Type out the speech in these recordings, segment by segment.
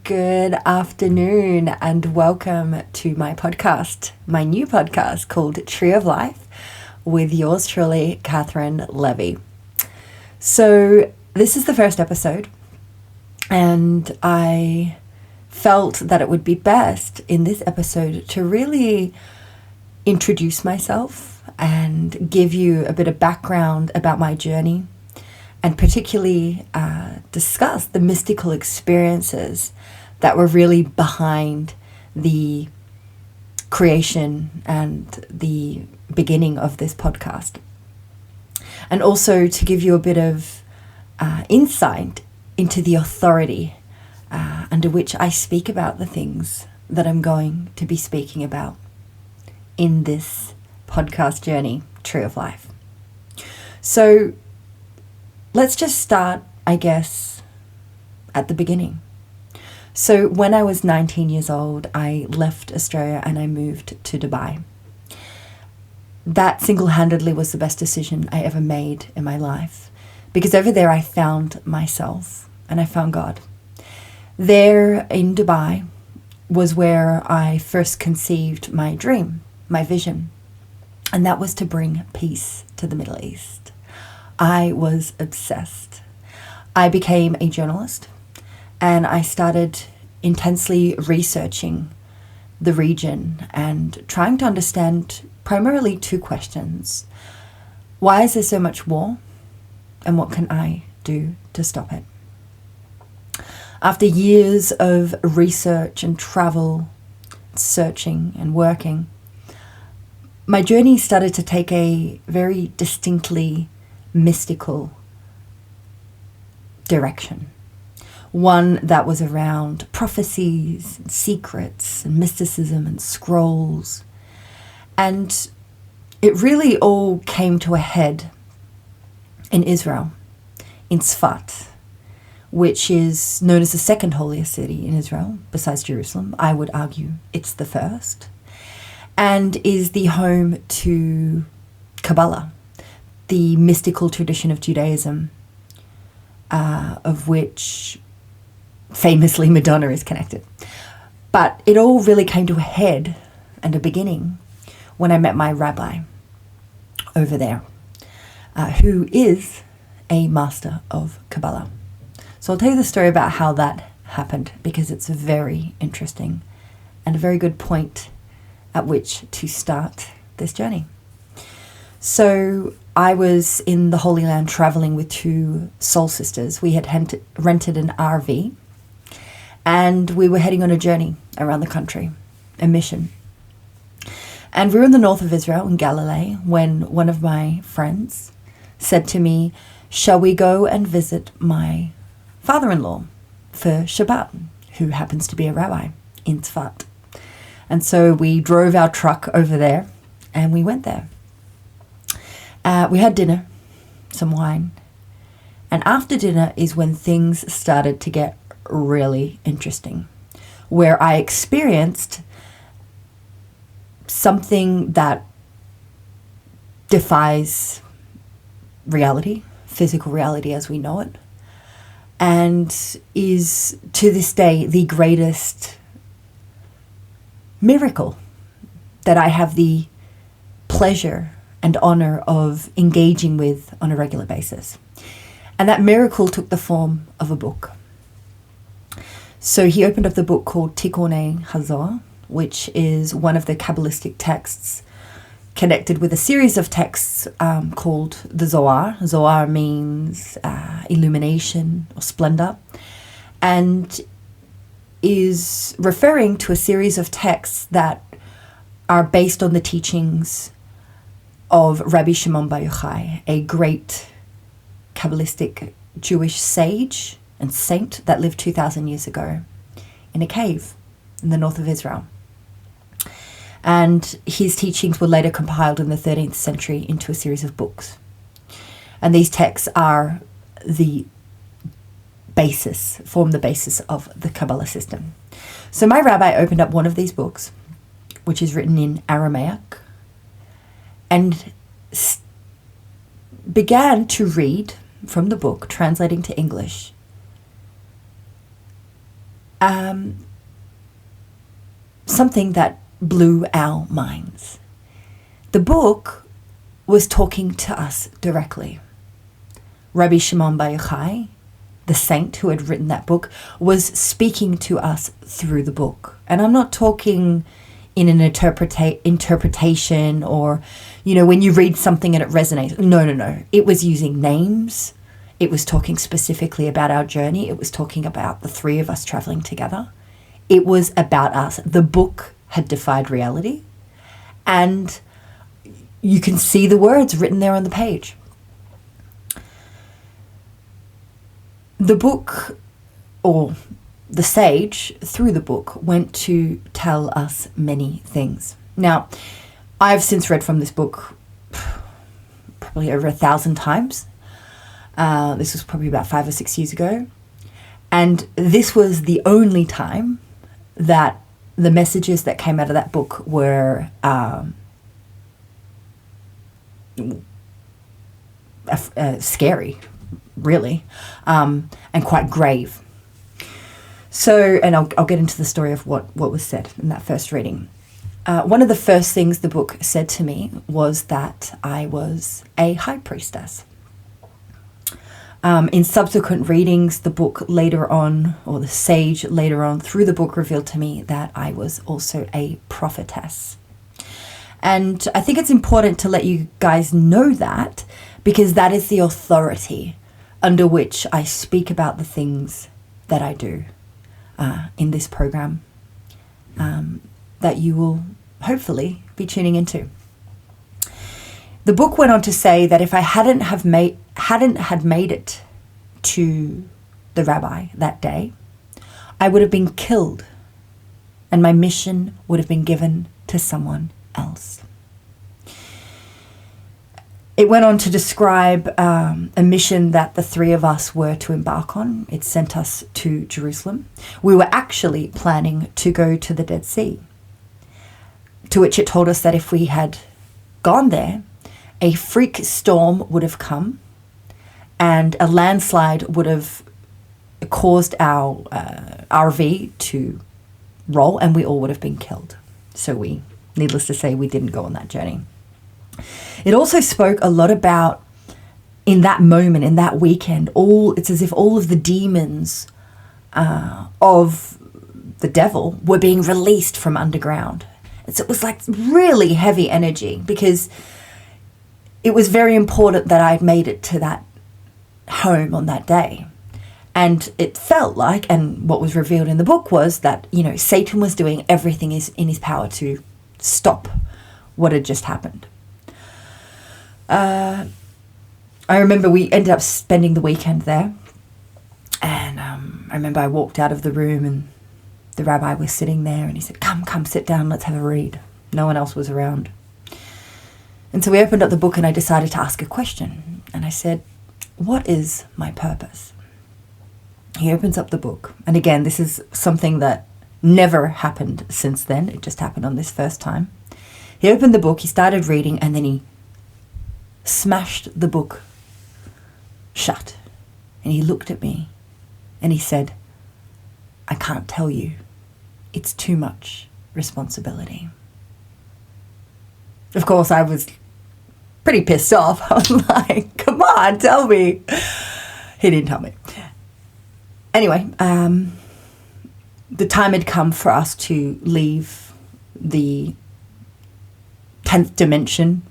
Good afternoon and welcome to my podcast, my new podcast called Tree of Life with yours truly, Catherine Levi. So this is the first episode and I felt that it would be best in this episode to really introduce myself and give you a bit of background about my journey and particularly discuss the mystical experiences that were really behind the creation and the beginning of this podcast. And also to give you a bit of insight into the authority under which I speak about the things that I'm going to be speaking about in this podcast journey, Tree of Life. So let's just start, I guess, at the beginning. So when I was 19 years old, I left Australia and I moved to Dubai. That single-handedly was the best decision I ever made in my life, because over there I found myself and I found God. There in Dubai was where I first conceived my dream, my vision, and that was to bring peace to the Middle East. I was obsessed. I became a journalist and I started intensely researching the region and trying to understand primarily two questions. Why is there so much war? And what can I do to stop it? After years of research and travel, searching and working, my journey started to take a very distinctly mystical direction. One that was around prophecies and secrets and mysticism and scrolls. And it really all came to a head in Israel, in Tzfat, which is known as the second holiest city in Israel, besides Jerusalem. I would argue it's the first, and is the home to Kabbalah, the mystical tradition of Judaism, of which famously Madonna is connected. But it all really came to a head and a beginning when I met my Rabbi over there, who is a master of Kabbalah. So I'll tell you the story about how that happened, because it's very interesting and a very good point at which to start this journey. So I was in the Holy Land traveling with two soul sisters. We had rented an RV and we were heading on a journey around the country, a mission. And we were in the north of Israel, in Galilee, when one of my friends said to me, "Shall we go and visit my father-in-law for Shabbat, who happens to be a rabbi in Tzfat?" And so we drove our truck over there and we went there. We had dinner, some wine, and after dinner is when things started to get really interesting, where I experienced something that defies reality, physical reality as we know it, and is to this day the greatest miracle that I have the pleasure and honor of engaging with on a regular basis. And that miracle took the form of a book. So he opened up the book called Tikkunei Hazor, which is one of the Kabbalistic texts connected with a series of texts called the Zohar. Zohar means illumination or splendor, and is referring to a series of texts that are based on the teachings of Rabbi Shimon Bar Yochai, a great Kabbalistic Jewish sage and saint that lived 2,000 years ago in a cave in the north of Israel. And his teachings were later compiled in the 13th century into a series of books. And these texts are form the basis of the Kabbalah system. So my rabbi opened up one of these books, which is written in Aramaic, and began to read from the book, translating to English, something that blew our minds. The book was talking to us directly. Rabbi Shimon Bar Yochai, the saint who had written that book, was speaking to us through the book. And I'm not talking in an interpretation or, when you read something and it resonates. No. It was using names. It was talking specifically about our journey. It was talking about the three of us traveling together. It was about us. The book had defied reality. And you can see the words written there on the page. The book, or the sage through the book, went to tell us many things. Now, I've since read from this book probably over 1,000 times. This was probably about 5 or 6 years ago. And this was the only time that the messages that came out of that book were scary, really, and quite grave. So, and I'll get into the story of what was said in that first reading. One of the first things the book said to me was that I was a high priestess. In subsequent readings, the book later on, or the sage later on through the book, revealed to me that I was also a prophetess. And I think it's important to let you guys know that, because that is the authority under which I speak about the things that I do in this program that you will hopefully be tuning into. The book went on to say that if I hadn't had made it to the rabbi that day, I would have been killed, and my mission would have been given to someone else. It went on to describe a mission that the three of us were to embark on. It sent us to Jerusalem. We were actually planning to go to the Dead Sea, to which it told us that if we had gone there, a freak storm would have come and a landslide would have caused our RV to roll, and we all would have been killed. So needless to say, we didn't go on that journey. It also spoke a lot about, in that moment, in that weekend, it's as if all of the demons of the devil were being released from underground. And so it was like really heavy energy, because it was very important that I'd made it to that home on that day. And it felt like, and what was revealed in the book was that, Satan was doing everything in his power to stop what had just happened. I remember we ended up spending the weekend there. And I remember I walked out of the room and the rabbi was sitting there and he said, come, sit down, let's have a read. No one else was around. And so we opened up the book and I decided to ask a question. And I said, what is my purpose? He opens up the book. And again, this is something that never happened since then. It just happened on this first time. He opened the book, he started reading, and then he smashed the book shut. And he looked at me and he said, I can't tell you. It's too much responsibility. Of course, I was pretty pissed off. I was like, come on, tell me. He didn't tell me. Anyway, the time had come for us to leave the 10th dimension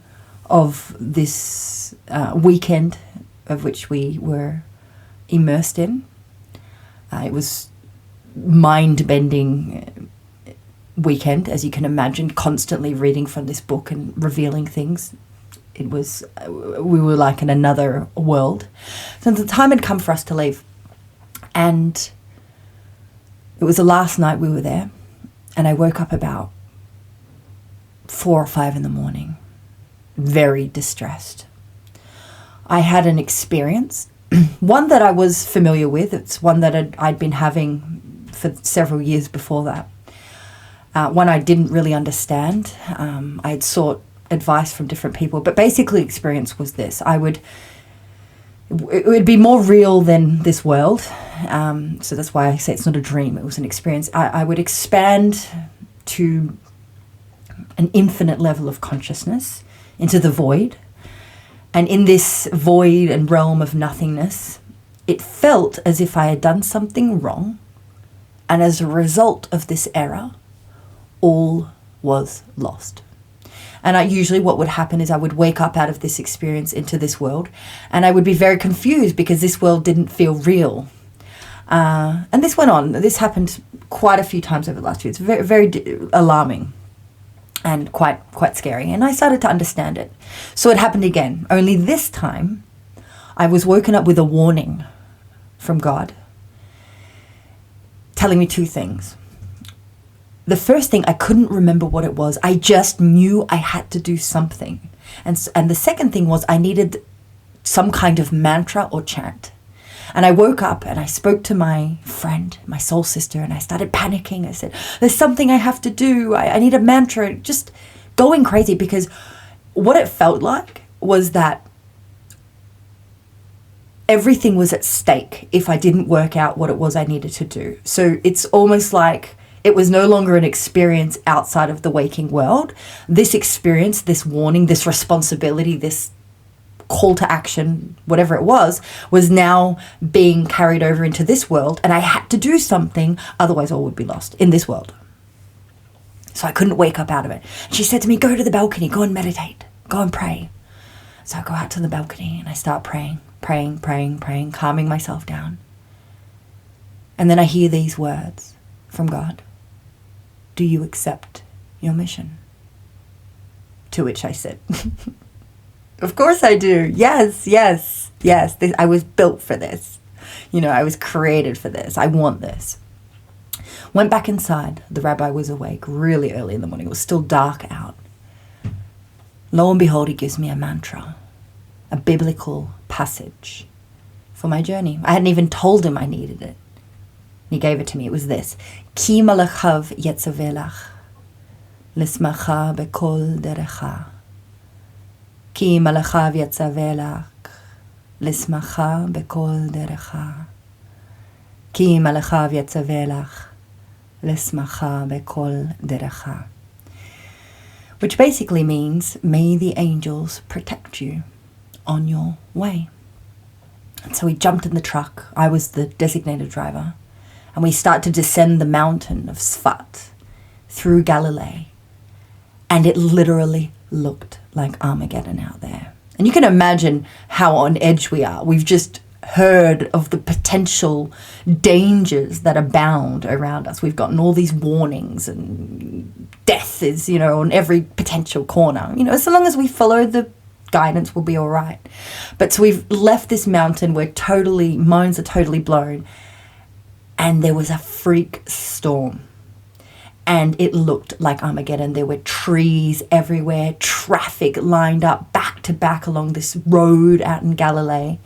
of this weekend of which we were immersed in. It was mind-bending weekend, as you can imagine, constantly reading from this book and revealing things. It was, we were like in another world. So the time had come for us to leave. And it was the last night we were there. And I woke up about 4 or 5 in the morning, very distressed. I had an experience, one that I was familiar with. It's one that I'd been having for several years before that. One I didn't really understand. I had sought advice from different people, but basically experience was this. I would it would be more real than this world. So that's why I say it's not a dream. It was an experience. I would expand to an infinite level of consciousness into the void. And in this void and realm of nothingness, it felt as if I had done something wrong. And as a result of this error, all was lost. And usually what would happen is I would wake up out of this experience into this world, and I would be very confused because this world didn't feel real. And this went on. This happened quite a few times over the last few years. Very, very alarming and quite scary. And I started to understand it. So it happened again. Only this time, I was woken up with a warning from God, telling me two things. The first thing, I couldn't remember what it was. I just knew I had to do something. And the second thing was I needed some kind of mantra or chant. And I woke up and I spoke to my friend, my soul sister, and I started panicking. I said, there's something I have to do. I need a mantra. Just going crazy, because what it felt like was that everything was at stake if I didn't work out what it was I needed to do. So it's almost like it was no longer an experience outside of the waking world. This experience, this warning, this responsibility, this call to action, whatever it was now being carried over into this world. And I had to do something, otherwise all would be lost in this world. So I couldn't wake up out of it. She said to me, go to the balcony, go and meditate, go and pray. So I go out to the balcony and I start praying, calming myself down. And then I hear these words from God. Do you accept your mission? To which I said, of course I do. Yes. I was built for this. I was created for this. I want this. Went back inside. The rabbi was awake really early in the morning. It was still dark out. Lo and behold, he gives me a mantra, a biblical passage for my journey. I hadn't even told him I needed it. He gave it to me. It was this. Ki malachav yetzavelach, lismacha bekol derecha. Ki malachav yetzavelach, lismacha bekol derecha. Ki malachav yetzavelach, lismacha bekol derecha. Which basically means, may the angels protect you on your way. And so we jumped in the truck. I was the designated driver. And we start to descend the mountain of Sfat through Galilee. And it literally looked like Armageddon out there. And you can imagine how on edge we are. We've just heard of the potential dangers that abound around us. We've gotten all these warnings, and death is, on every potential corner. So long as we follow the guidance, we'll be all right. But so we've left this mountain. Minds are totally blown. And there was a freak storm. And it looked like Armageddon. There were trees everywhere, traffic lined up back to back along this road out in Galilee.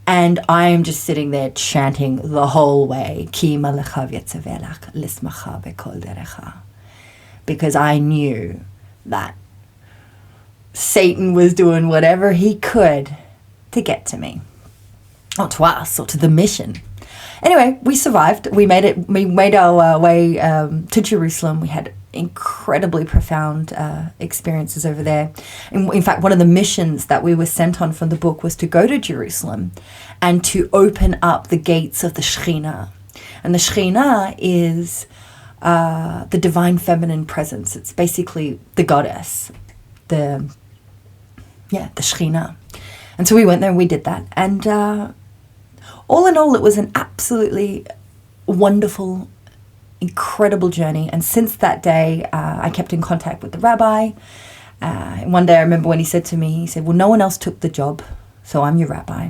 And I am just sitting there chanting the whole way, Ki malachav yetzavelach, lismacha bekol derecha. Because I knew that Satan was doing whatever he could to get to me. Or to us, or to the mission. Anyway, we survived. We made it. We made our way to Jerusalem. We had incredibly profound experiences over there. In fact, one of the missions that we were sent on from the book was to go to Jerusalem and to open up the gates of the Shekhinah. And the Shekhinah is the divine feminine presence. It's basically the goddess, the Shekhinah. And so we went there and we did that. And all in all, it was an absolutely wonderful, incredible journey. And since that day, I kept in contact with the rabbi. One day I remember when he said to me, he said, well, no one else took the job, so I'm your rabbi.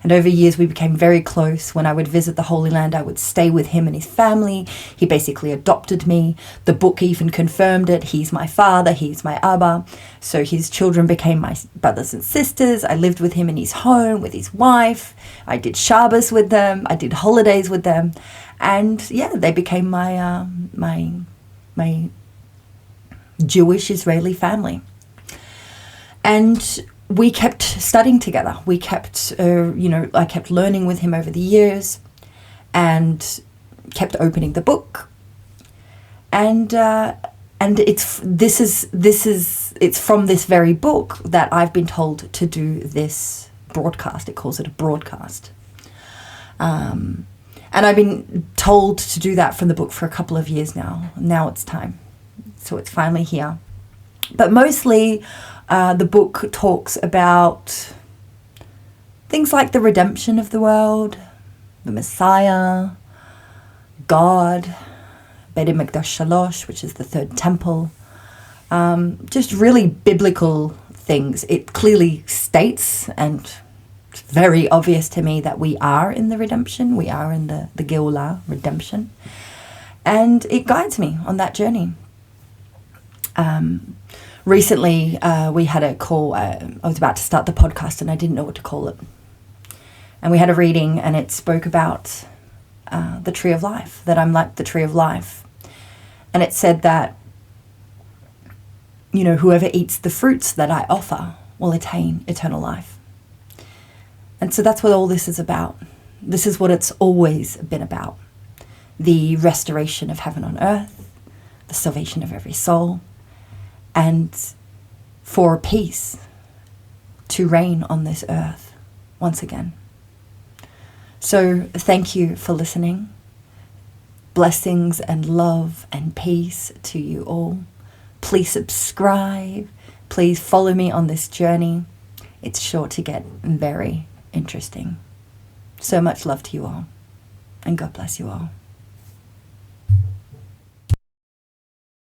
And over years, we became very close. When I would visit the Holy Land, I would stay with him and his family. He basically adopted me. The book even confirmed it. He's my father. He's my Abba. So his children became my brothers and sisters. I lived with him in his home, with his wife. I did Shabbos with them. I did holidays with them. And they became my Jewish Israeli family. And we kept studying together. We kept, I kept learning with him over the years, and kept opening the book. And it's from this very book that I've been told to do this broadcast. It calls it a broadcast. And I've been told to do that from the book for a couple of years now. Now it's time. So it's finally here. But mostly the book talks about things like the redemption of the world, the Messiah, God, Beit Mikdash Shalosh, which is the third temple. Just really biblical things. It clearly states, and it's very obvious to me, that we are in the redemption. We are in the Geulah, redemption. And it guides me on that journey. Recently, we had a call. I was about to start the podcast and I didn't know what to call it. And we had a reading, and it spoke about the tree of life, that I'm like the tree of life. And it said that, whoever eats the fruits that I offer will attain eternal life. And so that's what all this is about. This is what it's always been about. The restoration of heaven on earth, the salvation of every soul, and for peace to reign on this earth once again. So thank you for listening. Blessings and love and peace to you all. Please subscribe. Please follow me on this journey. It's sure to get very interesting. So much love to you all, and God bless you all.